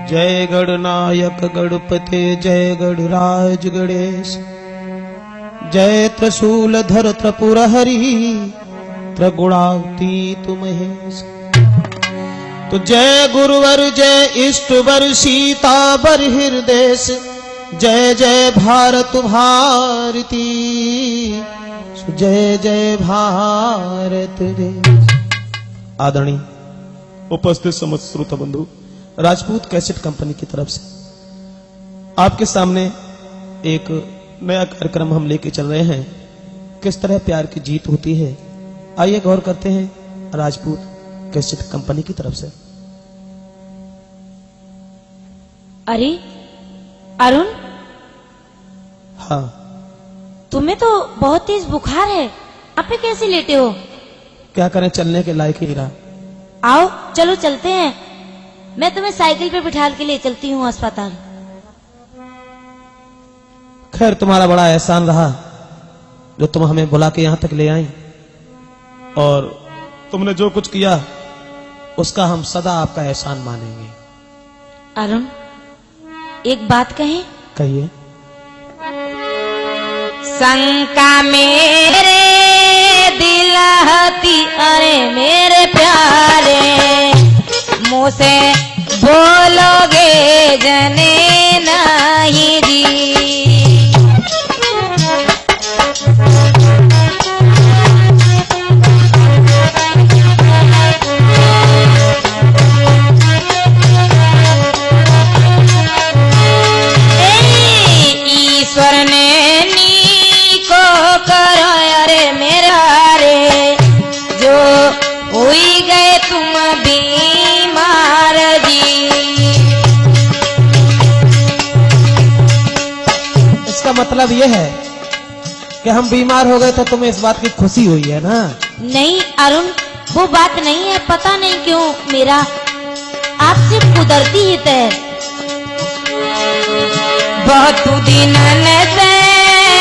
जय गणनायक गणपते जय गणराज गणेश, जय त्रिशूलधर त्रिपुरहरि त्रिगुणातीत महेश। तो जय गुरुवर जय इष्टवर सीतावर हृदयेश, जय जय भारत भारती, जय जय भारत देश। आदरणीय उपस्थित समस्त श्रोता बंधु, राजपूत कैसेट कंपनी की तरफ से आपके सामने एक नया कार्यक्रम हम लेके चल रहे हैं, किस तरह प्यार की जीत होती है। आइए गौर करते हैं राजपूत कैसेट कंपनी की तरफ से। अरे अरुण, हाँ, तुम्हें तो बहुत तेज बुखार है, आप पे कैसे लेटे हो? क्या करें, चलने के लायक ही रहा। आओ चलो चलते हैं, मैं तुम्हें साइकिल पे बिठा के ले चलती हूँ अस्पताल। खैर, तुम्हारा बड़ा एहसान रहा जो तुम हमें बुला के यहां तक ले आई, और तुमने जो कुछ किया उसका हम सदा आपका एहसान मानेंगे। अरुण, एक बात कहें? कहिए। शंका मेरे दिल हती, अरे मेरे प्यारे, मुँह से बोलोगे जने नहीं जी। ईश्वर ने नी को करो, अरे मेरा रे, जो हुई गए तुम बीमार जी। इसका मतलब यह है कि हम बीमार हो गए तो तुम्हें इस बात की खुशी हुई है ना? नहीं अरुण, वो बात नहीं है, पता नहीं क्यों मेरा आपसे कुदरती हित है। बहुत दिन से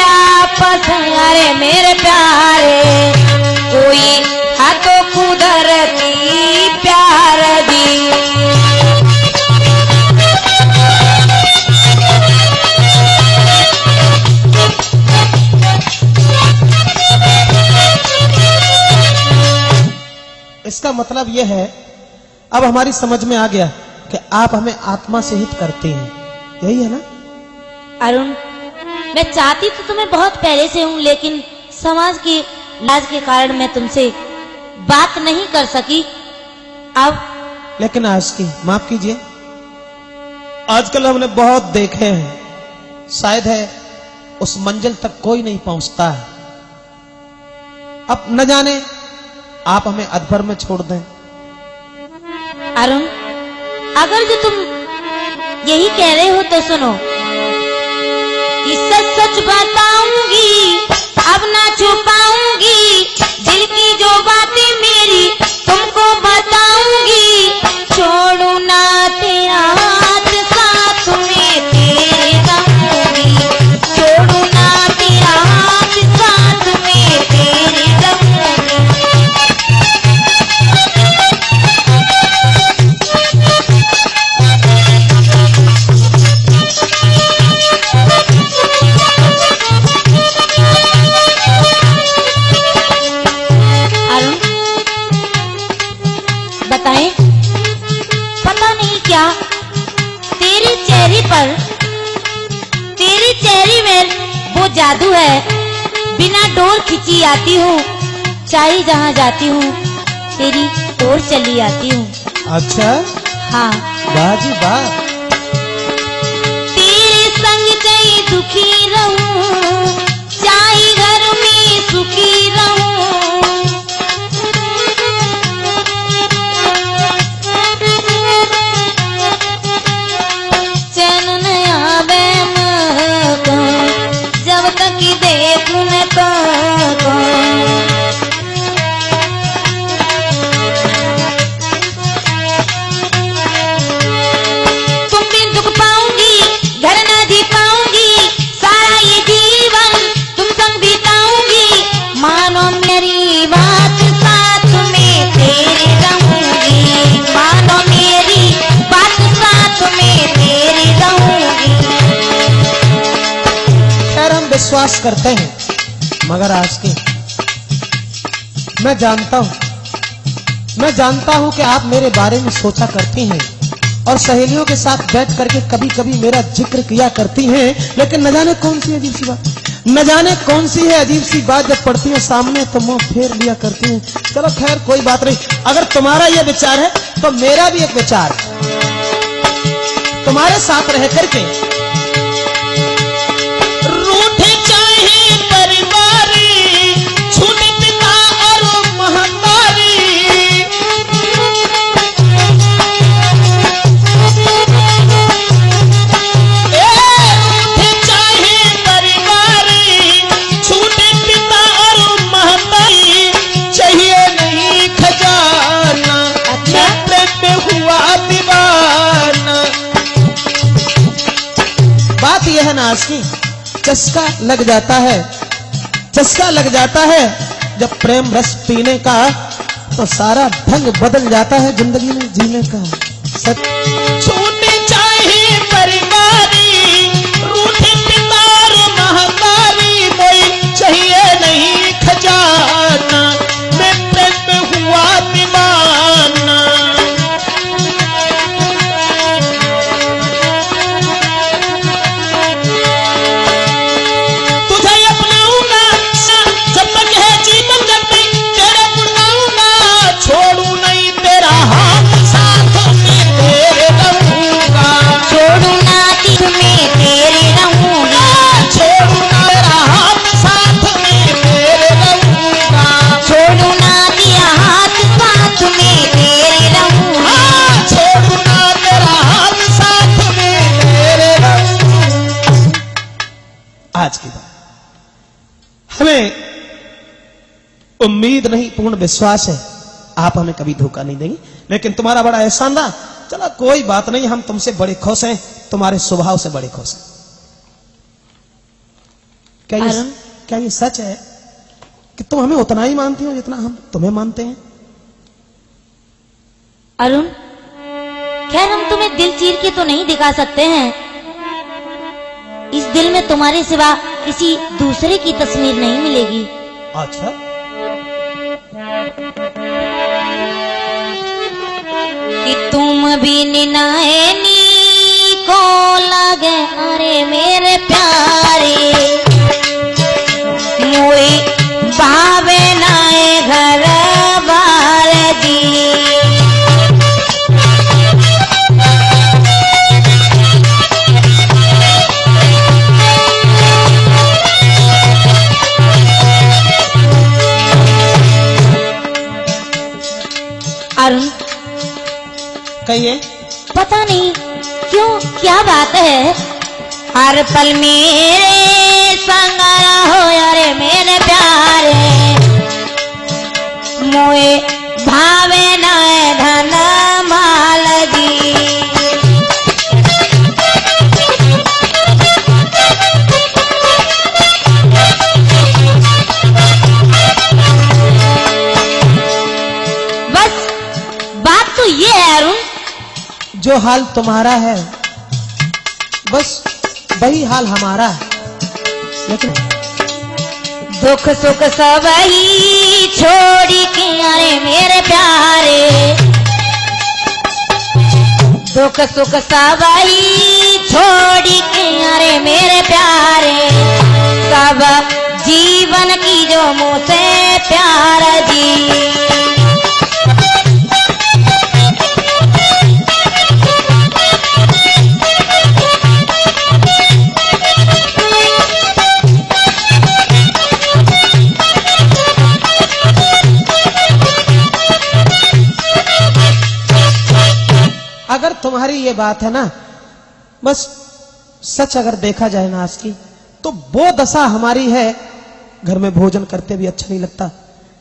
आपस, अरे मेरे प्यारे, कोई हाथों कुदरती प्यार दी। इसका मतलब यह है, अब हमारी समझ में आ गया कि आप हमें आत्मा से हित करते हैं, यही है ना? अरुण, मैं चाहती तो तुम्हें बहुत पहले से हूँ, लेकिन समाज की लाज के कारण मैं तुमसे बात नहीं कर सकी। अब लेकिन आज की माफ कीजिए, आजकल हमने बहुत देखे हैं, शायद है उस मंजिल तक कोई नहीं पहुंचता है। अब न जाने आप हमें अधभर में छोड़ दें। अरुण, अगर जो तुम यही कह रहे हो तो सुनो, सच सच बताऊंगी, अब ना छुपाऊंगी, दिल की जो बातें मेरी तुमको बताऊंगी। छोड़ू ना तेरा हाथ, साथ में तेरे रहूंगी। छोड़ू ना तेरा हाथ, साथ में तेरे रहूंगी। बताएं, पता नहीं क्या तेरी चेहरे में वो जादू है, बिना डोर खिंची आती हूँ, चाहे जहाँ जाती हूँ तेरी ओर चली आती हूँ। अच्छा, हाँ, वाह जी वाह। तेरे संग चाहे दुखी रहूं, चाहे घर में सुखी रहूं। चैन न आवे मुझको, जब तक देखूं मैं तुमको। तुम बिन दुख पाऊंगी, घर न जी पाऊंगी, सारा ये जीवन तुम संग बिताऊंगी। मान विश्वास करते हैं, मगर आज के मैं जानता हूं कि आप मेरे बारे में सोचा करती हैं और सहेलियों के साथ बैठ करके कभी कभी मेरा जिक्र किया करती हैं, लेकिन न जाने कौन सी अजीब सी बात, न जाने कौन सी है अजीब सी बात, जब पड़ती है सामने तो मुंह फेर लिया करती हैं। चलो खैर कोई बात नहीं, अगर तुम्हारा यह विचार है तो मेरा भी एक विचार है, तुम्हारे साथ रह करके रूठे चाहे परिवारी, छूटे पिता और महतारी, रूठे चाहे परिवारी, छूटे पिता और महतारी, चाहिए नहीं खजाना, मैं प्रेम में हुआ दीवाना। बात यह है ना आज की, चस्का लग जाता है जब प्रेम रस पीने का, तो सारा ढंग बदल जाता है जिंदगी में जीने का। छूटे चाहे परिवारी, रूठे पिता और महतारी, कोई चाहिए नहीं खजाना, मैं प्रेम में हुआ दीवाना। तुझे अपनाऊंगा जब तक है जीवन जब तक, तेरे अपनाऊंगा, छोड़ू नहीं तेरा हाथ, साथ में तेरे रहूंगा, छोड़ू ना तुम्हें तेरे रहूंगा, छोड़ू ना तेरा हाथ, साथ में तेरे रहूंगा, छोड़ू ना दिया हाथ साथ में तेरे रहूंगा। छोड़ू ना तेरा हाथ, साथ में तेरे रहूंगा। आज की बात हमें उम्मीद नहीं, पूर्ण विश्वास है आप हमें कभी धोखा नहीं देंगे, लेकिन तुम्हारा बड़ा एहसान था। चलो कोई बात नहीं, हम तुमसे बड़े खुश हैं, तुम्हारे स्वभाव से बड़े खुश हैं। अरुण? क्या ये सच है कि तुम हमें उतना ही मानती हो जितना हम तुम्हें मानते हैं? अरुण, खैर हम तुम्हें दिल चीर के तो नहीं दिखा सकते हैं, इस दिल में तुम्हारे सिवा किसी दूसरे की तस्वीर नहीं मिलेगी। अच्छा, कि तुम भी नैनी को लगे अरे मेरे प्यारे, मोए भावे नाए घर बार दी। अरुण, कहिए। पता नहीं क्यों, क्या बात है, हर पल मेरे संग रहो यारे मेरे प्यारे, मोए भावे न धन माल दी। बस बात तो ये है अरुण, जो हाल तुम्हारा है बस वही हाल हमारा है, लेकिन दुख सुख सब ही छोड़ी के अरे मेरे प्यारे, दुख सुख सब ही छोड़ी के अरे मेरे प्यारे, सब जीवन की जो मुझसे प्यार जी। अगर तुम्हारी ये बात है ना, बस सच अगर देखा जाए ना आज की, तो वो दशा हमारी है, घर में भोजन करते भी अच्छा नहीं लगता,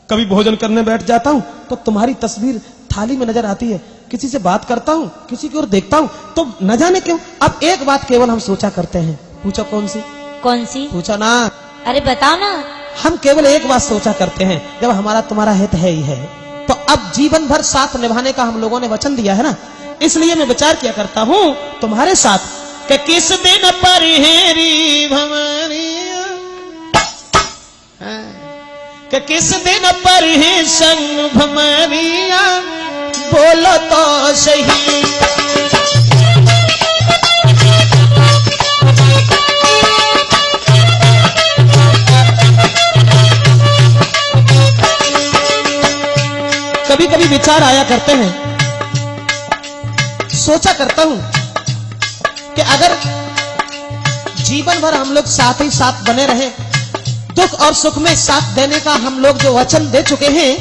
कभी भोजन करने बैठ जाता हूं तो तुम्हारी तस्वीर थाली में नजर आती है, किसी से बात करता हूं, किसी की ओर देखता हूं तो न जाने क्यों अब एक बात केवल हम सोचा करते हैं। पूछो कौन सी? कौन सी? पूछो ना। अरे बताओ ना। हम केवल एक बात सोचा करते हैं, जब हमारा तुम्हारा हित है ही है तो अब जीवन भर साथ निभाने का हम लोगों ने वचन दिया है ना, इसलिए मैं विचार किया करता हूं तुम्हारे साथ कि किस दिन पर हेरी भवानी कि किस दिन पर ही संग भमरिया बोलो तो सही। कभी कभी विचार आया करते हैं, सोचा करता हूं कि अगर जीवन भर हम लोग साथ ही साथ बने रहे, दुख और सुख में साथ देने का हम लोग जो वचन दे चुके हैं,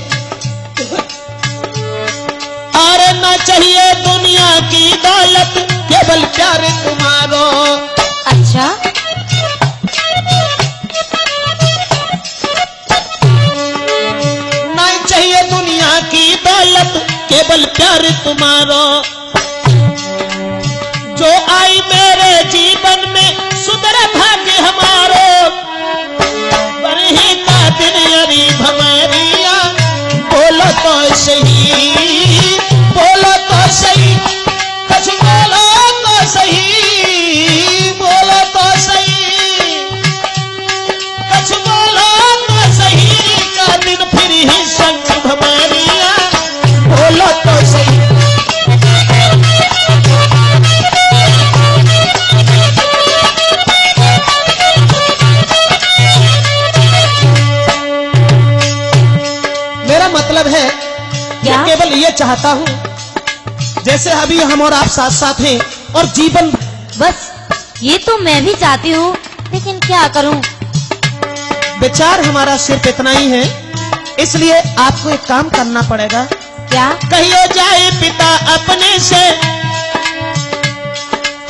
अरे न चाहिए दुनिया की दौलत केवल प्यार तुम्हारो। अच्छा, न चाहिए दुनिया की दौलत केवल प्यार तुम्हारो। जो आई मेरे जीवन में सुधरे भाग्य हमारो। बरही का दिन अरी भमरिया बोलो तो सही, बोलो तो सही, कुछ बोलो तो सही, बोलो तो सही, कुछ बोलो तो सही। का दिन फिर ही संग भमरिया बोलो तो सही। मेरा मतलब है क्या? मैं केवल ये चाहता हूं, जैसे अभी हम और आप साथ साथ हैं और जीवन, बस ये तो मैं भी चाहती हूँ, लेकिन क्या करूँ? विचार हमारा सिर्फ इतना ही है, इसलिए आपको एक काम करना पड़ेगा। क्या? कहियो जाए पिता अपने से,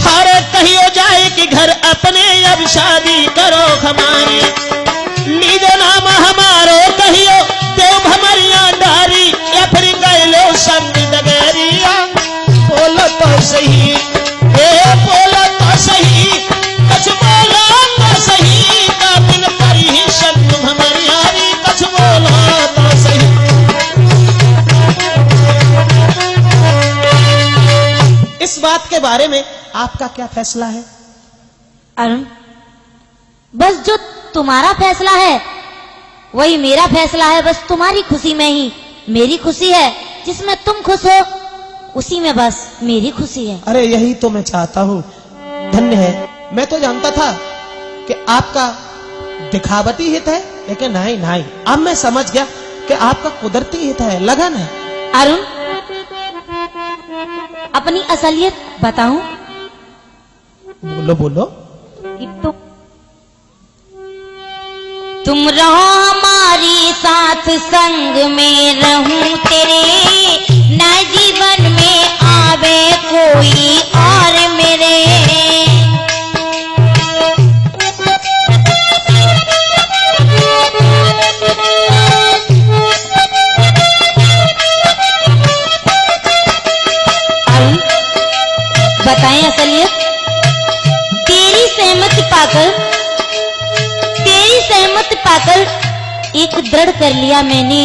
हर कहियो जाए कि घर अपने अब शादी करो हमारी। लीजो नाम हमारो कहियो देव भमरिया डारी, या फिर गए लो संग डगरिया बोलो तो सही, बोलो तो सही, कुछ बोलो तो सही। का दिन पर ही संग भमरिया कुछ बोलो तो सही। इस बात के बारे में आपका क्या फैसला है? अरुण, बस जो तुम्हारा फैसला है वही मेरा फैसला है। बस तुम्हारी खुशी में ही मेरी खुशी है, जिसमें तुम खुश हो उसी में बस मेरी खुशी है। अरे यही तो मैं चाहता हूँ, धन्य है। मैं तो जानता था कि आपका दिखावटी हित है, लेकिन नहीं नहीं, अब मैं समझ गया कि आपका कुदरती हित है, लगन है। अरुण, अपनी असलियत बताऊं? बोलो बोलो। कि तुम रहो हमारी साथ, संग में रहूं तेरे, न जीवन में आवे कोई और मेरे। अरुण, बताएं असलियत? तेरी सहमति पाकर एक दृढ़ कर लिया मैंने,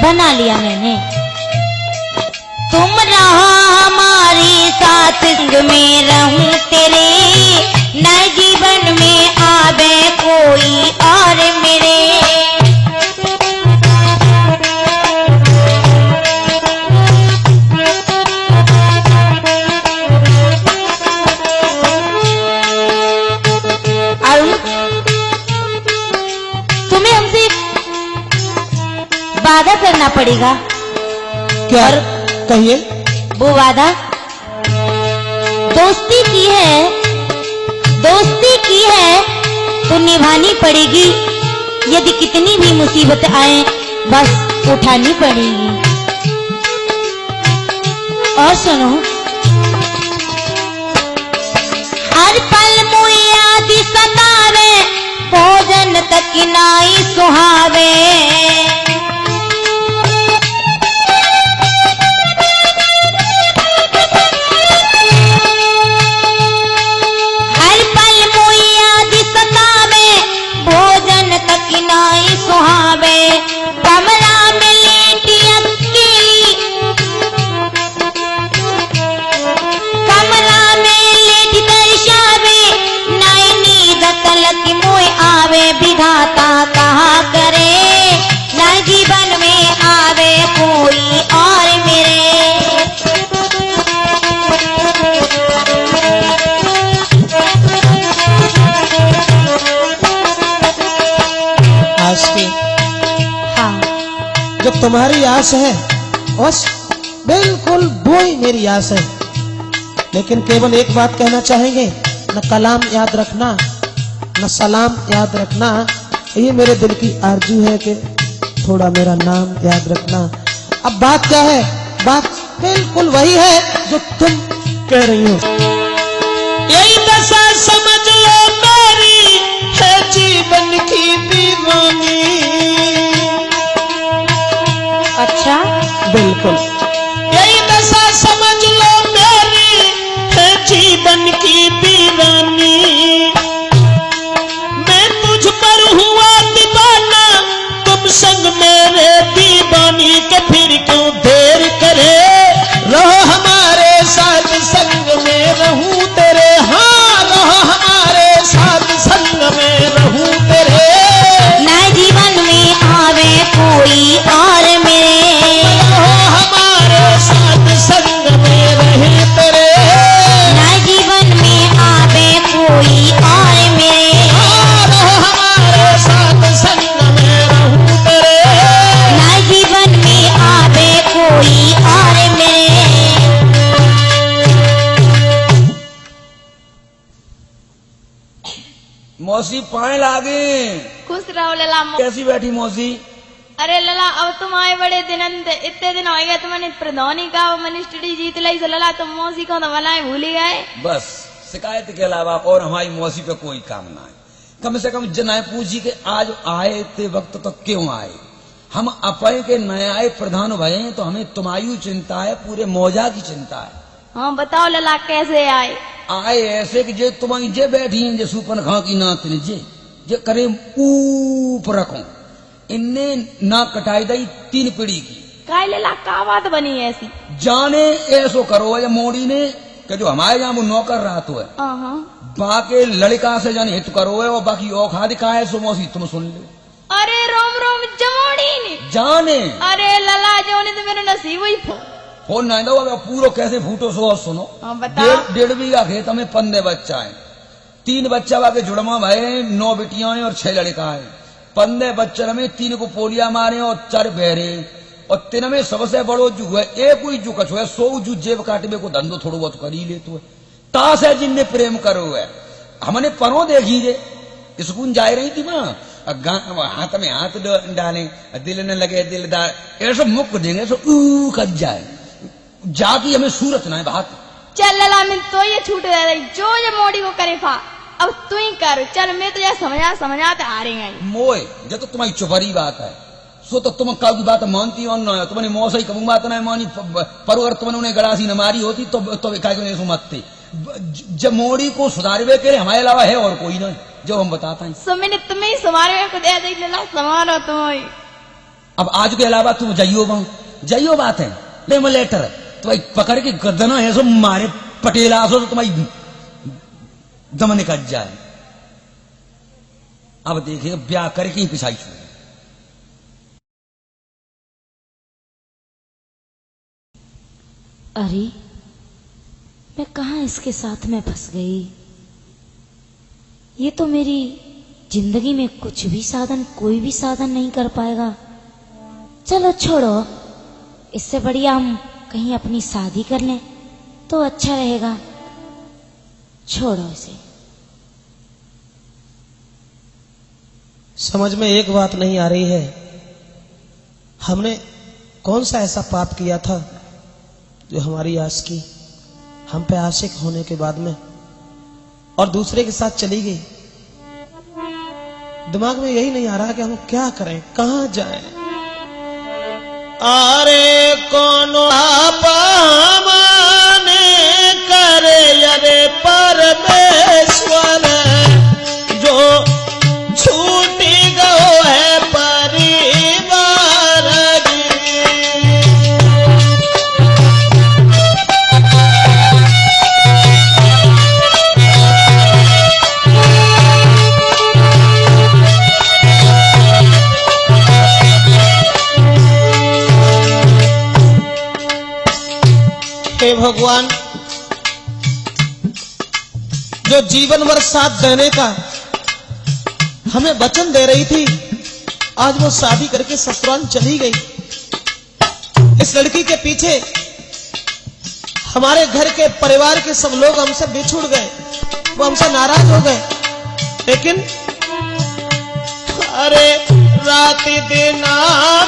बना लिया मैंने। तुम रहो हमारे साथ, संग में रहूं तेरे, न जीवन में आवे कोई और मेरे। तुम्हें हमसे वादा करना पड़ेगा। क्या? कहिए। वो वादा दोस्ती की है तो निभानी पड़ेगी। यदि कितनी भी मुसीबत आए बस उठानी पड़ेगी। और सुनो, हर पल मुझे याद सतावे, भोजन तक नाई सुहावे। हर पल मुझे याद सतावे, भोजन तक नाई सुहावे। कमरा में लेटी अकेली, कमरा में लेटी दर्शावे, नाई नींद तलक मोए आवे। विधाता का जो तुम्हारी आस है बस बिल्कुल वो ही मेरी आस है। लेकिन केवल एक बात कहना चाहेंगे, न कलाम याद रखना न सलाम याद रखना, ये मेरे दिल की आरजू है कि थोड़ा मेरा नाम याद रखना। अब बात क्या है? बात बिल्कुल वही है जो तुम कह रही हो। यही दशा समझ लो मेरी है जीवन की दीवानी। अच्छा, बिल्कुल यही दशा समझ लो मेरी है जीवन की दीवानी। मैं तुझ पर हुआ दीवाना, तुम संग मेरे दीवानी के फिर क्यों देर करे। रहो हमारे साथ संग में रहूं तेरे, हाँ रहो हमारे साथ संग में रहूं तेरे। ना जीवन में आवे कोई और मेरे, रहो हमारे साथ संग में रहे तेरे। ना जीवन में आवे कोई और मेरे, हाँ, रहो हमारे साथ संग में रहूं तेरे। ना जीवन में आवे कोई और मेरे। मौसी पाए लागे। खुश रहो लला। कैसी बैठी मौसी? अरे लला, अब तुम आए बड़े दिन इतने दिन हो गए, तुमने प्रधानी का मिनिस्ट्री जीत ली तो लला तुम मौसी को तो बनाए भूल ही गए। बस शिकायत के अलावा और हमारी मौसी पे कोई काम ना है। कम से कम जनाए पूछी के आज आए ते वक्त तो क्यों आए। हम अपने के नए आए प्रधान भये तो हमें तुम्हारी चिंता है, पूरे मौजा की चिंता है। हाँ बताओ लला कैसे आए। आए ऐसे कि जे तुम्हारी जे बैठी हैं जे सुपन खा की नात ने जे करे ऊप रखो, इनने ना कटाई दई 3 पीढ़ी की। काय लला का बात बनी ऐसी। जाने ऐसो करो या मोड़ी ने कि जो हमारे यहाँ वो नौकर रहा तो है, हाँ बाकी लड़का से जाने हित करो है और बाकी औखा दिखाए सो मौसी तुम सुन ले। अरे रोम रोम जमोड़ी ने जाने अरे लला जोने तो मेरा नसीब ही था। फोन नहीं दो अगर पूरो कैसे फूटो सो सुनो। हाँ बताओ। 1.5 बीघा खेत हमें 15 बच्चा है, 3 बच्चा बाके जुड़मा भाई, 9 बिटियां हैं और 6 लड़का है। 15 बच्चन में 3 को पोलिया मारे और 4 बहरे और 3 में सबसे बड़ो जू है एक ही जू कछो है। 100 जू जेब काटने को धंधो थोड़ो बहुत कर ही ले तो है। ताश है जिनने प्रेम करो है। हमने परो देखी जे स्कूल जा रही थी माँ, हाथ में हाथ डाले, दिल न लगे दिलदार, ऐसा मुक देंगे सो कट जाए जाकी हमें सूरत ना है बात। चल लला मैं तो ये छूट दे रही, जो ये मोड़ी को करे फा अब तू ही कर। चल मैं तो ये समझाते आ रही हैं। मोए जो तो तुम्हारी चुपरी बात है सो तो तुम काऊ की बात मानती हो ना, तुमने मौसई कबू बात ना मानी, पर अगर तुमने उन्हें गड़ासी न मारी होती तो नहीं सुमतते। जब मोड़ी को सुधारवे के लिए हमारे अलावा है और कोई नहीं जो हम बताते हैं। सो मैंने तुम्हें सुमारे को दे दी लला, समारो तुम। अब आज के अलावा तुम जाइयो बात है ले मैं लेटर तो भाई पकड़ के गर्दना है सो मारे पटेला सो तो तुम्हारी दम निकल जाए। अब देखिए ब्याह करके ही पिछाई छू। अरे मैं कहाँ इसके साथ में फंस गई। ये तो मेरी जिंदगी में कुछ भी साधन, कोई भी साधन नहीं कर पाएगा। चलो छोड़ो, इससे बढ़िया हम कहीं अपनी शादी कर लें तो अच्छा रहेगा। छोड़ो इसे। समझ में एक बात नहीं आ रही है, हमने कौन सा ऐसा पाप किया था जो हमारी आस की हम पे आशिक होने के बाद में और दूसरे के साथ चली गई। दिमाग में यही नहीं आ रहा कि हम क्या करें, कहां जाएं। अरे कौन माने करे अरे परमेश्वर जो छूटी गयो है परिवार हे भगवान, जो जीवन भर साथ देने का हमें वचन दे रही थी, आज वो शादी करके ससुराल चली गई। इस लड़की के पीछे हमारे घर के परिवार के सब लोग हमसे बिछुड़ गए, वो हमसे नाराज हो गए। लेकिन अरे रात दिन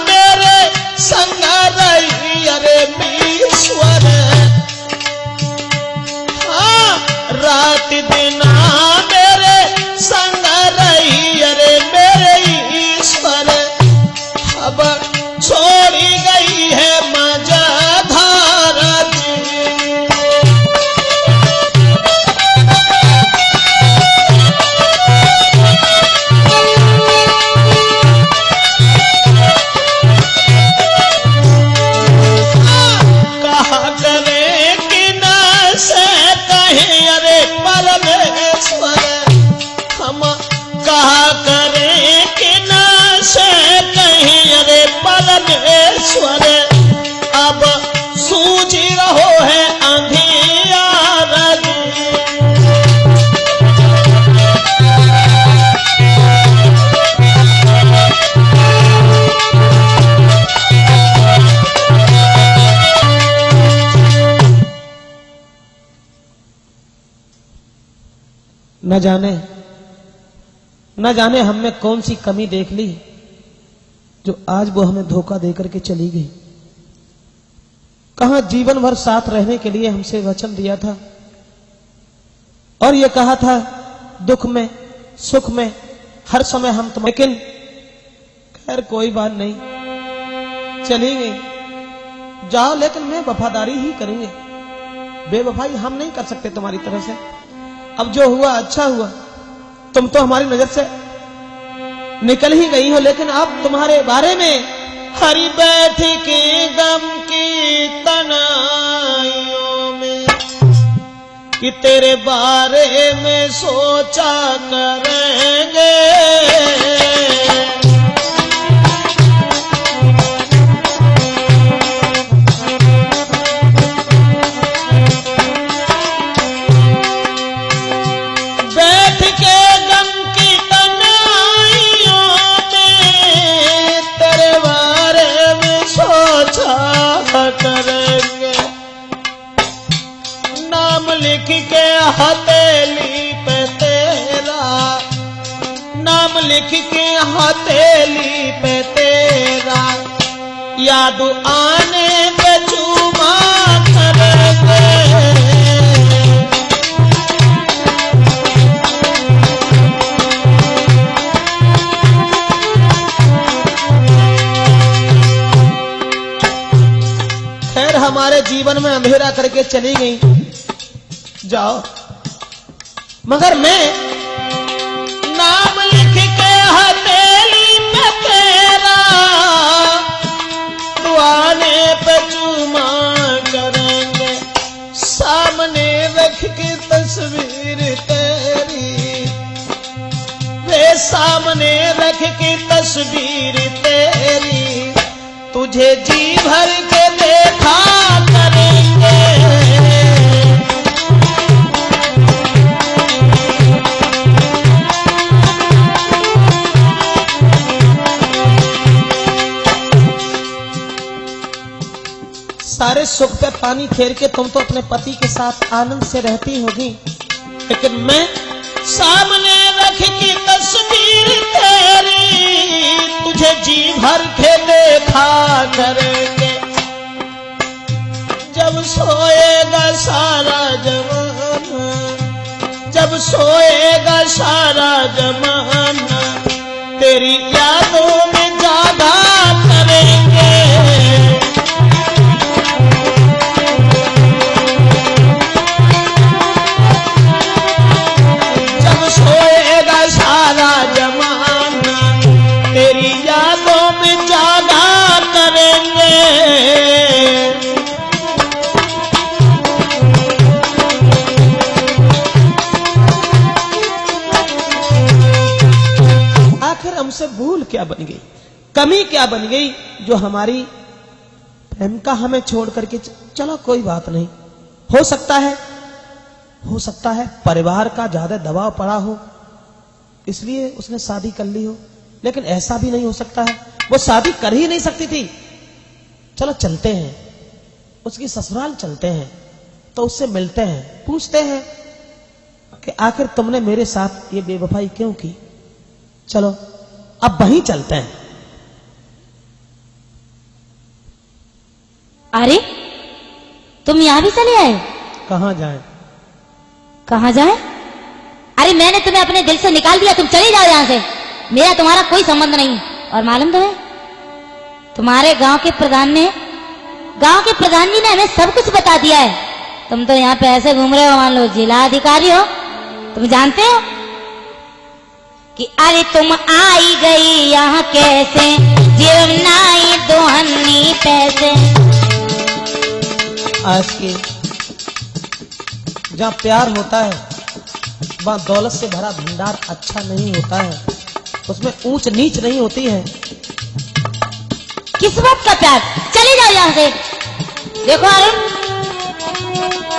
मेरे संग रही अरे ईश्वर, हाँ रात दिन मेरे संग रही अरे मेरे ईश्वर, अब छोड़ी गई है मजाधार परमेश्वर, अब सूझ रहो है अंधियार। न जाने हम में कौन सी कमी देख ली जो आज वो हमें धोखा देकर के चली गई। कहां जीवन भर साथ रहने के लिए हमसे वचन दिया था और ये कहा था दुख में सुख में हर समय हम तुम, लेकिन खैर कोई बात नहीं, चली गई। जाओ, लेकिन मैं वफादारी ही करेंगे, बेवफाई हम नहीं कर सकते तुम्हारी तरफ से। अब जो हुआ अच्छा हुआ, तुम तो हमारी नजर से निकल ही गई हो, लेकिन अब तुम्हारे बारे में हरी बैठ के गम की तनाइयों में कि तेरे बारे में सोचा करेंगे। करेंगे नाम लिख के हथेली पे तेरा, नाम लिख के हथेली पे तेरा, याद आने पे चूमा करेंगे। हमारे जीवन में अंधेरा करके चली गई, जाओ, मगर मैं नाम लिख के हथेली पे तेरा, दुआने पे चूमा करेंगे। सामने रख के तस्वीर तेरी, वे सामने रख के तस्वीर तेरी, तुझे जी भर के देखा करेंगे। सारे सुख पे पानी फेर के तुम तो अपने पति के साथ आनंद से रहती होगी, लेकिन मैं सामने रख की तस्वीर तेरी, तुझे जी भर के देखा करेंगे। जब सोएगा सारा जमाना, जब सोएगा सारा जमाना, तेरी यादों में जागा करेंगे। जब सोएगा सारा जमाना, तेरी यादों में जागा करेंगे। आखिर हमसे भूल क्या बन गई, कमी क्या बन गई जो हमारी प्रेम का हमें छोड़ करके चलो कोई बात नहीं, हो सकता है परिवार का ज्यादा दबाव पड़ा हो इसलिए उसने शादी कर ली हो, लेकिन ऐसा भी नहीं हो सकता है। वो शादी कर ही नहीं सकती थी, चलो चलते हैं, उसकी ससुराल चलते हैं, तो उससे मिलते हैं, पूछते हैं कि आखिर तुमने मेरे साथ ये बेवफाई क्यों की। चलो अब वहीं चलते हैं। अरे तुम यहां भी चले आए? कहां जाएं? कहां जाए? अरे मैंने तुम्हें अपने दिल से निकाल दिया, तुम चले जाओ यहां से, मेरा तुम्हारा कोई संबंध नहीं। और मालूम तुम्हें, तुम्हारे गांव के प्रधान जी ने हमें सब कुछ बता दिया है। तुम तो यहाँ पे ऐसे घूम रहे हो मान लो जिला अधिकारी हो। तुम जानते हो कि अरे तुम आई गई यहाँ कैसे, जीवनाई दोहनी पैसे। आज के जहाँ प्यार होता है वहाँ दौलत से भरा भंडार अच्छा नहीं होता है, उसमें ऊंच नीच नहीं होती है। किस बात का प्यार? चले जाओ यहाँ से। देखो अरुण,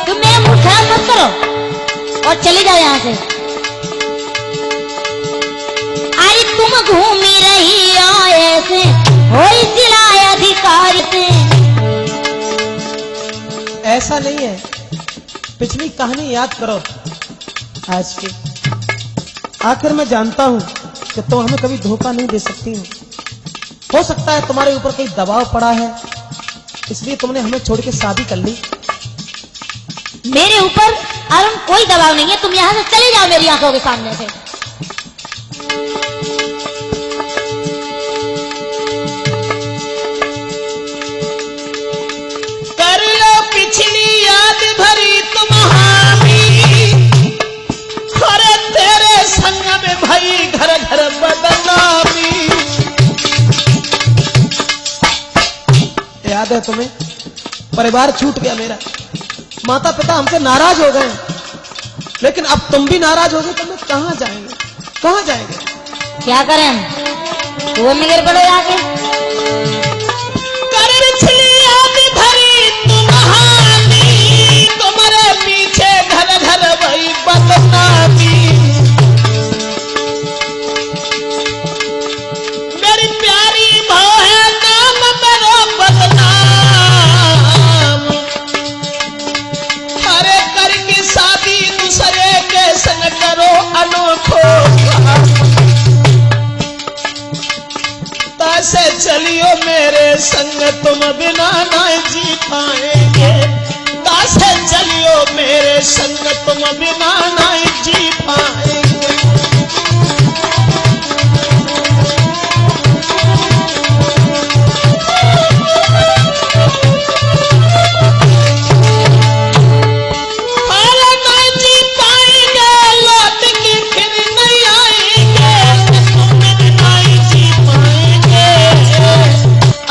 तुम मेरा मुंह खराब मत करो और चले जाओ यहाँ से। अरे तुम घूमी रही हो ऐसे, हो जिला अधिकारी से। ऐसा नहीं है, पिछली कहानी याद करो। आज के आखिर मैं जानता हूं कि तुम हमें कभी धोखा नहीं दे सकती हो सकता है तुम्हारे ऊपर कोई दबाव पड़ा है, इसलिए तुमने हमें छोड़ के शादी कर ली। मेरे ऊपर अरुण कोई दबाव नहीं है, तुम यहाँ से चले जाओ मेरी आंखों के सामने से। कर लो पिछली याद भरी तुम्हारी, अरे तेरे संग में भाई घर घर बदनामी। याद है तुम्हें, परिवार छूट गया मेरा, माता पिता हमसे नाराज हो गए, लेकिन अब तुम भी नाराज हो गए तो हम कहां जाएंगे, कहां जाएंगे? क्या करें हम? वो में गिर पड़ो जाके। कर पिछली याद भरी तुम्हारी, तुम्हारे पीछे घर घर भाई बदनामी। मेरी प्यारी भाव है नाम करो बदनाम, अरे करके शादी दूसरे के संग करो अनोखो। तासे चलियो मेरे संग तुम बिना ना जी पाएंगे, तासे चलियो मेरे संग तुम बिना ना जी पाएंगे। अरे ना जी पाएंगे, लौट के फिर नहीं आएंगे, तुम बिना जी पाएंगे।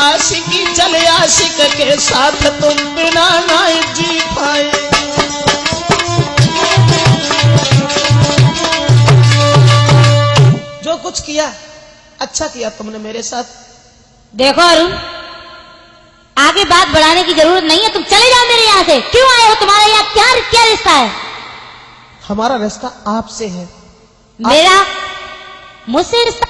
आशिकी चले आशिक के साथ तुम बिना ना जी पाएंगे। जो कुछ किया अच्छा किया तुमने मेरे साथ। देखो अरुण, आगे बात बढ़ाने की जरूरत नहीं है, तुम चले जाओ मेरे यहाँ से। क्यों आए हो? तुम्हारे यहाँ क्या रिश्ता है? हमारा रिश्ता आपसे है। मेरा मुझसे रिश्ता?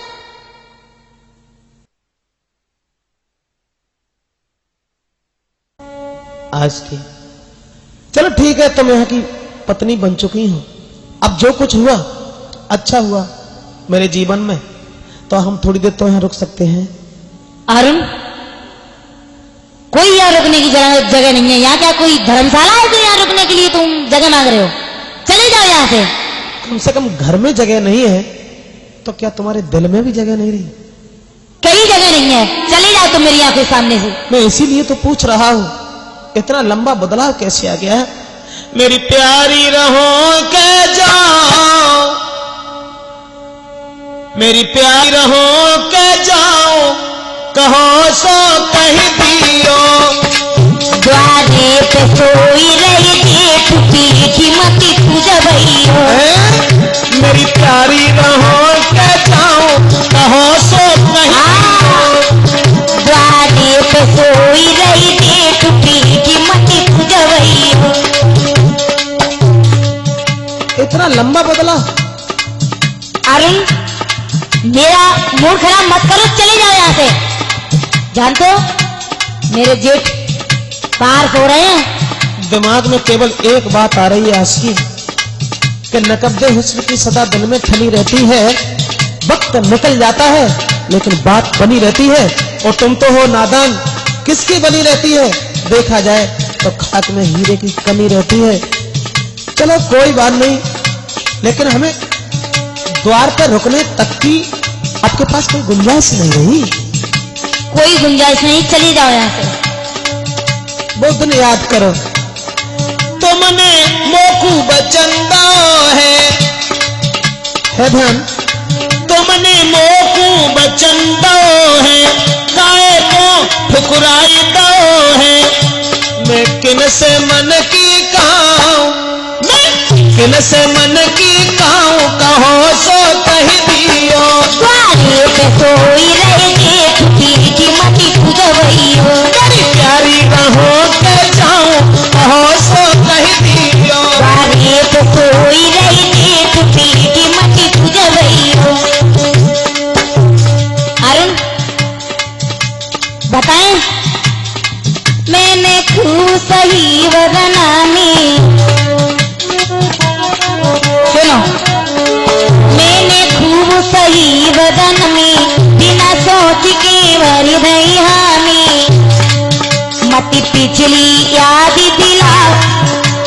आज की चलो ठीक है, तुम यहाँ की पत्नी बन चुकी हो, अब जो कुछ हुआ अच्छा हुआ मेरे जीवन में, तो हम थोड़ी देर तो यहाँ रुक सकते हैं। अरुण, कोई यहाँ रुकने की जगह नहीं है। यहाँ क्या कोई धर्मशाला है जो यहाँ रुकने के लिए तुम जगह मांग रहे हो? चले जाओ यहाँ से। कम से कम घर में जगह नहीं है तो क्या तुम्हारे दिल में भी जगह नहीं रही? कहीं जगह नहीं है, चले जाओ तुम मेरी आंखों के सामने से। मैं इसीलिए तो पूछ रहा हूँ, इतना लंबा बदलाव कैसे आ गया है? मेरी प्यारी रहो के जाओ, मेरी प्यारी रहो के जाओ, कहो सो कह दियो। द्वारे पे सोई रही थी, टूटी कीमती तुझे भैया। मेरी प्यारी रहो के जाओ, कहो सो कह दियो। द्वारे पे सोई रही थी, टूटी कीमती तुझे भैया। इतना लंबा बदला? अरुण, मेरा मूड खराब मत करो, चले जाओ यहाँ से। जानते हो मेरे जेठ बाहर सो रहे हैं। दिमाग में केवल एक बात आ रही है आशिकी कि नकब्दे हुस्न की सदा दिल में खली रहती है। वक्त निकल जाता है लेकिन बात बनी रहती है, और तुम तो हो नादान, किसकी बनी रहती है? देखा जाए तो खाक में हीरे की कमी रहती है। चलो कोई बात नहीं, लेकिन हमें द्वार पर रुकने तक की आपके पास कोई गुंजाइश नहीं रही? कोई गुंजाइश नहीं, चली जाओ यहाँ से। वो दिन याद करो, तुमने मोकू बचंदा है ध्यान। तुमने मोकू बचंदा है, काए को ठुकराई दो है। मैं किन से मन की कहूं, किन से मन की कहूं, कहो सो कह दियो। द्वारे पे सोई रहे जेठ की मती पूजवइयो। बड़ी प्यारी कहो के जाऊं, कहो सो कह दियो। द्वारे पे सोई रहे जेठ की मती पूजवइयो। अरुण बताएं, मैंने खूब सही वरनामी, सुनो, मैंने खूब सही वदन में बिना सोच के भर दई हामी। मती पिछली याद दिलाओ,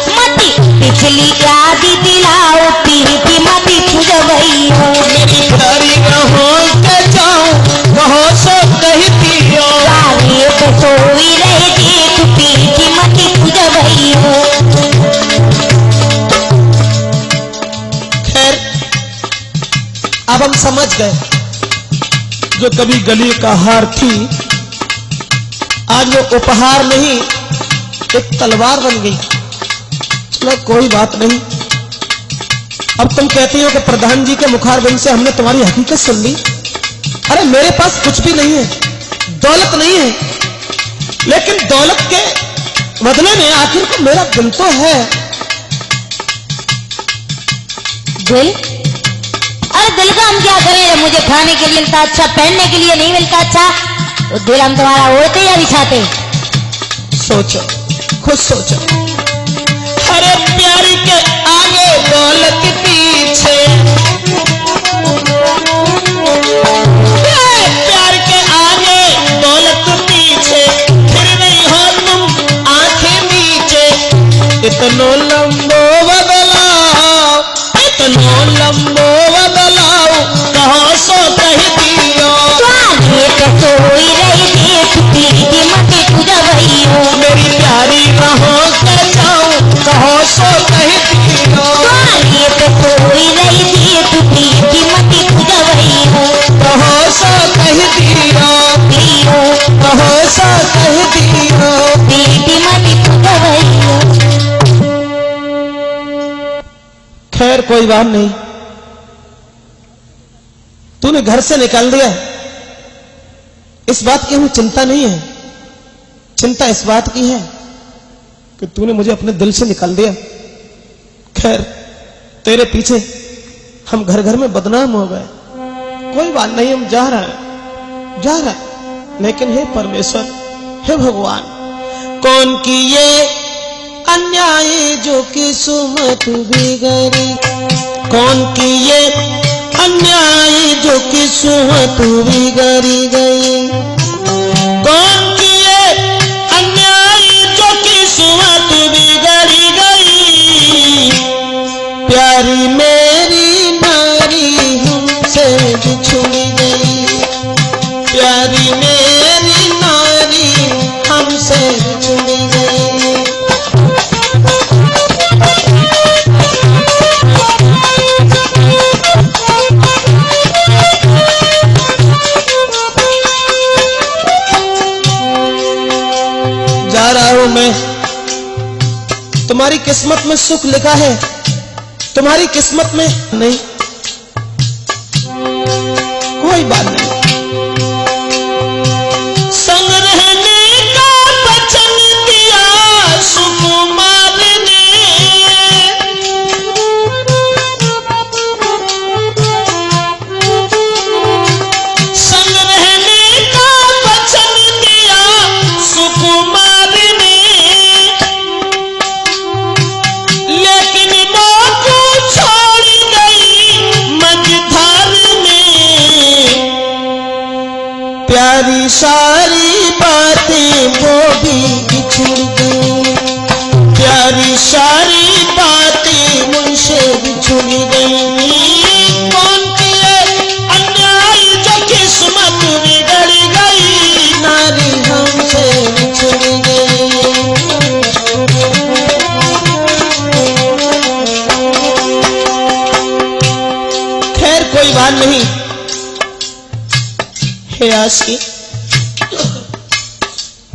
मती पिछली याद दिलाओ, पीती मती पूजवइयो। मेरी प्यारी कहो के जाऊं, कहो सो कह दियो। द्वारे पे सोई रहे जेठ पीती मती पूजवइयो। खैर अब हम समझ गए, जो कभी गली का हार थी आज वो उपहार नहीं एक तलवार बन गई। चलो कोई बात नहीं। अब तुम कहती हो कि प्रधान जी के मुखारबिंद से हमने तुम्हारी हकीकत सुन ली। अरे मेरे पास कुछ भी नहीं है, दौलत नहीं है, लेकिन दौलत के बदले में आखिर को मेरा दिल तो है। दिल? अरे दिल का हम क्या करें? जब मुझे खाने के लिए मिलता अच्छा, पहनने के लिए नहीं मिलता अच्छा, तो दिल हम तुम्हारा ओढ़ते या बिछाते? सोचो, खुद सोचो। हरे प्यार के आगे दौलत पीछे, प्यार के आगे दौलत पीछे, फिर नहीं हो तुम आंखें नीचे। इतनो लंबो बदलाओ, इतनो लंबो बदलाओ, कहो सो कह दियो। द्वारे पे सोई रही जेठ पीती मती पूजवइयो। मेरी प्यारी कहो के जाऊं, कहो सो कह दियो। द्वारे पे सोई रही जेठ पीती मती पूजवइयो। कहो सो कह दियो, दियो कहो सो कह दियो। पीती मती पूजवइयो। खैर कोई बात नहीं, तूने घर से निकाल दिया, इस बात की हमें चिंता नहीं है। चिंता इस बात की है कि तूने मुझे अपने दिल से निकाल दिया। खैर तेरे पीछे हम घर घर में बदनाम हो गए, कोई बात नहीं, हम जा रहे हैं, जा रहे हैं। लेकिन हे परमेश्वर, हे भगवान, कौन की ये अन्याय जो किस्मत बिगड़ी, कौन की ये अन्याय जो किस्मत बिगड़ी गई, कौन की ये अन्याय जो किस्मत बिगड़ी गई। प्यारी मेरी नारी हमसे बिछुड़ गई, प्यारी मेरी नारी हमसे बिछुड़ गई। जा रहा हूं मैं, तुम्हारी किस्मत में सुख लिखा है, तुम्हारी किस्मत में नहीं। कोई बात नहीं, संग रहने का वचन दिया सुकुमार ने, संग रहने का वचन दिया सुकुमार तैयार नहीं। हे आशी,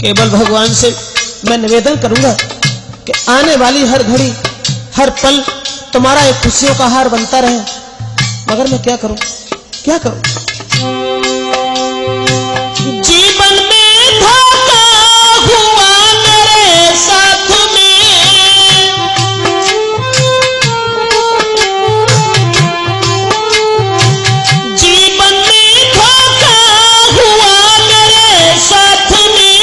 केवल भगवान से मैं निवेदन करूंगा कि आने वाली हर घड़ी हर पल तुम्हारा एक खुशियों का हार बनता रहे, मगर मैं क्या करूं, क्या करूं? जीवन में धोखा हुआ मेरे साथ में, जीवन में धोखा हुआ मेरे साथ में,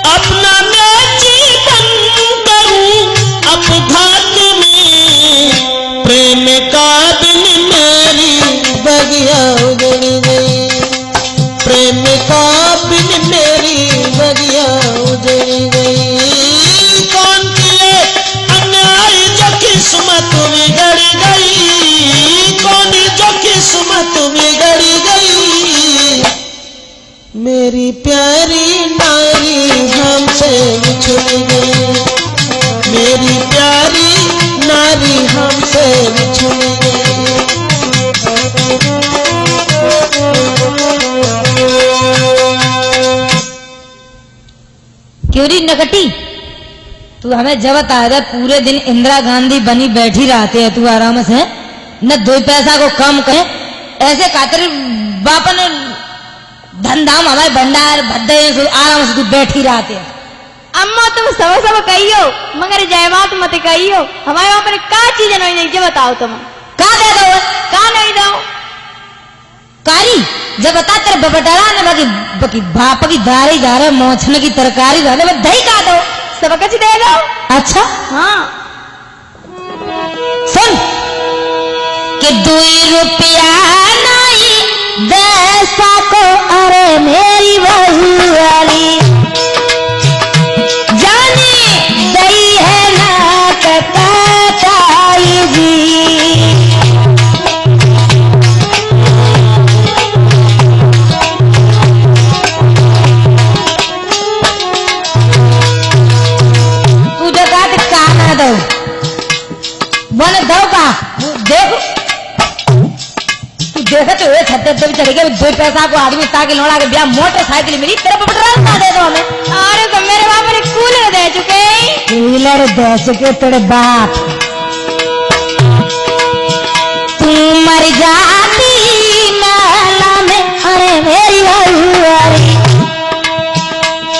अपना मैं जीवन करूं अपघात में, प्रेम का बिन मेरी बगिया उजड़ गई, प्रेम का बिन मेरी बगिया उजड़ गई। कौन किए अन्याय जो किस्मत बिगड़ गई, कौन जो किस्मत बिगड़ गई। मेरी प्यारी नारी हमसे बिछड़ गई, मेरी प्यारी नारी हमसे बिछड़ गई। क्यों री नकटी, तू हमें जब आता पूरे दिन इंदिरा गांधी बनी बैठी रहते है, तू आराम से न दो पैसा को कम कहे, ऐसे खातिर बापन धंधाम हमारे भंडार भद्दे आराम से तू बैठी रहते है। अम्मा तुम सब कहियो, मगर जय बात मत कहियो। हमारे वहां पर का चीज नहीं, जो बताओ तुम का दे दो, का नहीं दो कारी जब बता तेरे बबटरा ने बाकी बाप की दारी जा रहे, मोछने की तरकारी जा रहे, दही का दो, सब कुछ दे दो। अच्छा हाँ सुन कि 2 रुपया नहीं देसा को, अरे मेरी बहू वाली जानी दई है ना कताई जी। तू जो कहा ना दो बोले दो का देखो, देखो तो ये छत्ते पे चढ़ गए 2 पैसा को आदमी ताकि लौड़ा के ब्याह मोटरसाइकिल मिली, तेरे पे बटरा दे दो हमें। अरे तो मेरे बाप ने कूलर दे चुके, कूलर दे चुके तेरे बाप। तू मर जाती महला में, अरे मेरी बहू,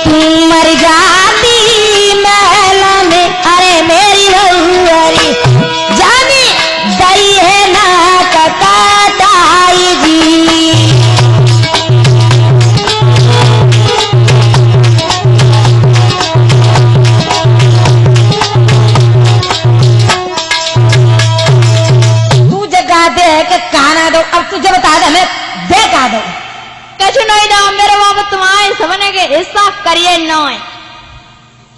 तू मर जाती महला में, अरे मेरी बहू, जानी दई है ना कताई जी। तू जगह दे के कहना दो, अब तुझे बता दे हमें दे का दो। कछु नहीं दो, मेरे बाप तुम्हारे सबने के हिस्सा करिए नहीं,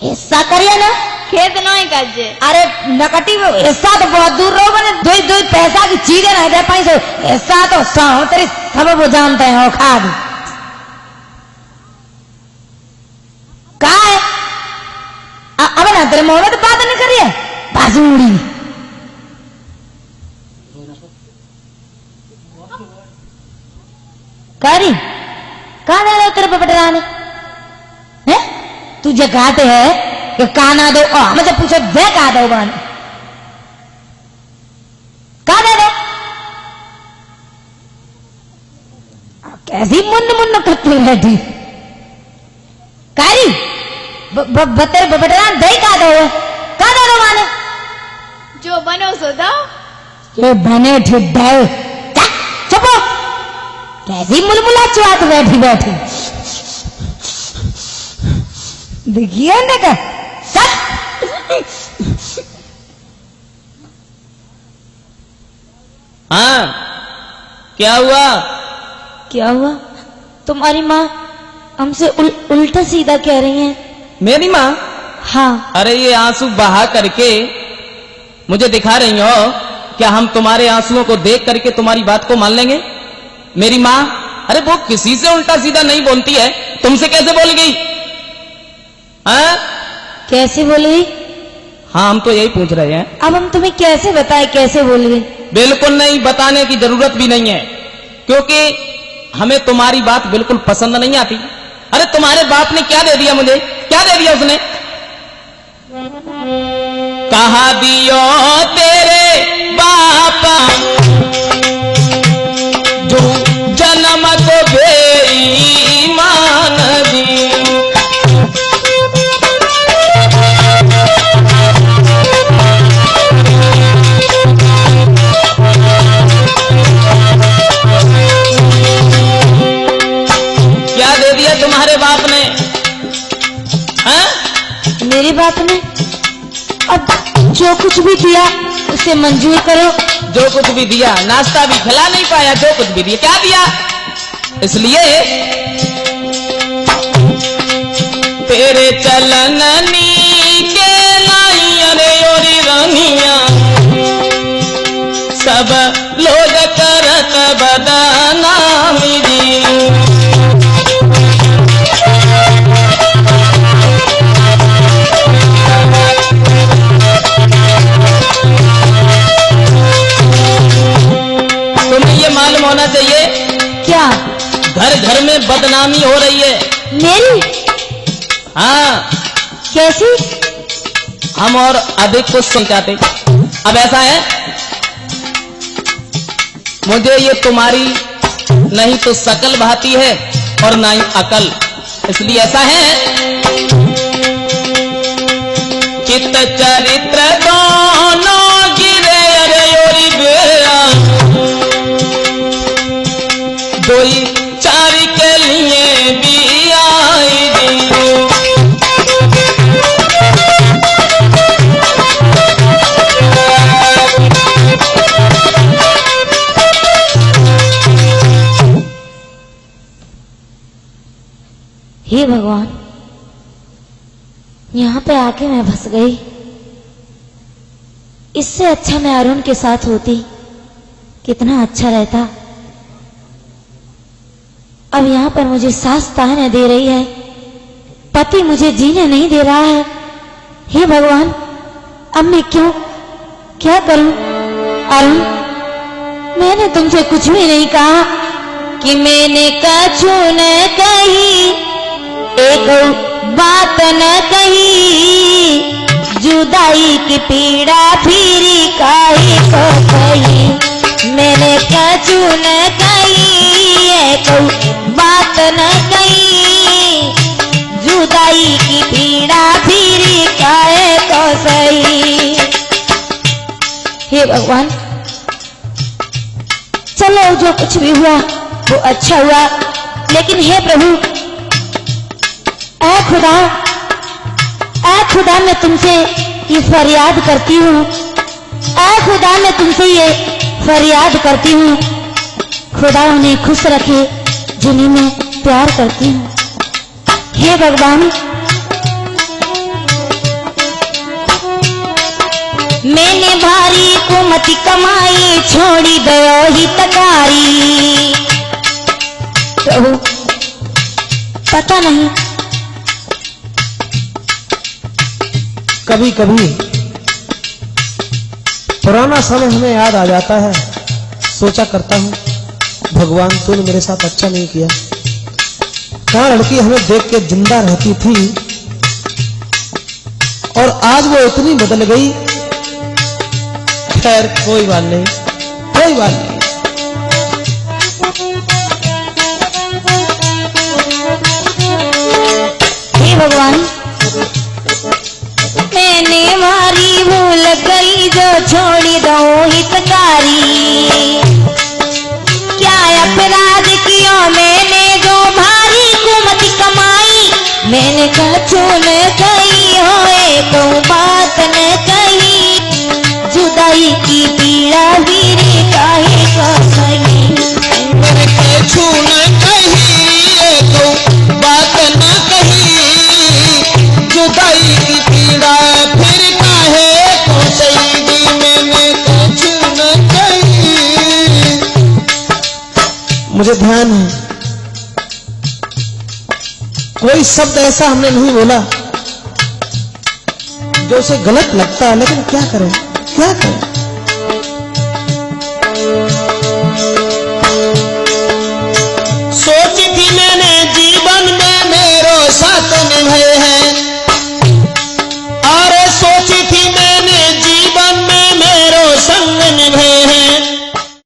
हिस्सा करिए ना, खेत नहीं करजे। अरे नकटी हिस्सा तो बहुत दूर रहो, मैंने 2 पैसा की चीजें नहीं दे पाई, सो हिस्सा तो साहू तेरी सब वो जानते हैं, वो खा दी का है। अब ना तेरे मुंह में तो बात नहीं करिए बाजूड़ी। करी कहा दे रहे तेरे बबटरा ने, हैं तुझे कहते हैं कि काना दो, और हमें जब पूछो दे का दो बन, का दे दो। कैसी मुन्न मुन्न करती बैठी कारी, तेरे बबटरा दे का दो माने, जो बनो सो दो। ये बने ठिड्डे चुपो, कैसी मुलमुला चुआत बैठी बैठी देखिए ना का हाँ क्या हुआ? क्या हुआ? तुम्हारी माँ हमसे उल्टा सीधा कह रही हैं। मेरी माँ? हाँ। अरे ये आंसू बहा करके मुझे दिखा रही हो, क्या हम तुम्हारे आंसुओं को देख करके तुम्हारी बात को मान लेंगे? मेरी माँ, अरे वो किसी से उल्टा सीधा नहीं बोलती है, तुमसे कैसे बोल गई? हाँ? कैसे बोल गई? हाँ, हम तो यही पूछ रहे हैं। अब हम तुम्हें कैसे बताएं कैसे बोल गई? बिल्कुल नहीं, बताने की जरूरत भी नहीं है, क्योंकि हमें तुम्हारी बात बिल्कुल पसंद नहीं आती। अरे तुम्हारे बाप ने क्या दे दिया मुझे? क्या दे दिया उसने? कहा दियो तेरे बाप जो जन्म को बेईमान दी। क्या दे दिया तुम्हारे बाप ने? हाँ? मेरे बाप ने अब जो कुछ भी दिया उसे मंजूर करो। जो कुछ भी दिया, नाश्ता भी खिला नहीं पाया, जो कुछ भी दिया क्या दिया? इसलिए तेरे चलननी के लाई अरे ओरी रानिया सब लोग करत बदनामी दी। मालूम होना चाहिए क्या? घर घर में बदनामी हो रही है। मेरी? हाँ। कैसी? हम और अधिक कुछ नहीं चाहते। अब ऐसा है, मुझे ये तुम्हारी नहीं तो शकल भाती है और ना ही अकल। इसलिए ऐसा है, चित्त चरित्र दोनों गिरे अरे ओरी बेया कोई चार के लिए भी आएगी। हे भगवान, यहाँ पे आके मैं फंस गई। इससे अच्छा मैं अरुण के साथ होती, कितना अच्छा रहता। अब यहाँ पर मुझे सास ताने दे रही है, पति मुझे जीने नहीं दे रहा है। हे भगवान, अब मैं क्या करूं? अरुण, मैंने तुमसे कुछ भी नहीं कहा कि मैंने कछु न कही, एक बात न कही, जुदाई की पीड़ा फिरी काहे को कही। मैंने कछु न कही, एक बात न कही, जुदाई की पीड़ा फिरी काहे को सही। हे भगवान, चलो जो कुछ भी हुआ वो अच्छा हुआ, लेकिन हे प्रभु, ऐ खुदा मैं तुमसे ये फरियाद करती हूँ। ऐ खुदा मैं तुमसे ये फरियाद करती हूँ, खुदा उन्हें खुश रखे जिन्हें मैं प्यार करती हूँ। हे भगवान, मैंने भारी कुमति कमाई, छोड़ी दयो ही तकारी। प्रभु, पता नहीं, कभी कभी पुराना समय हमें याद आ जाता है। सोचा करता हूँ, भगवान तूने मेरे साथ अच्छा नहीं किया। कहाँ लड़की हमें देख के जिंदा रहती थी और आज वो इतनी बदल गई। खैर कोई बात नहीं, कोई बात नहीं। हे भगवान, मैंने मारी भूल गई जो छोड़ी दो हितकारी। क्या अपराध किया मैंने जो भारी कुमति कमाई। मैंने कछु न कही हो, एक बात न कही, जुदाई की पीड़ा वीरी काहे को सही। मैंने कछु न कही, एक बात न कही, जुदाई की पीड़ा फिर काहे को सही। मैंने कछु न कही। मुझे ध्यान है, कोई शब्द ऐसा हमने नहीं बोला जो उसे गलत लगता है, लेकिन क्या करें क्या करें।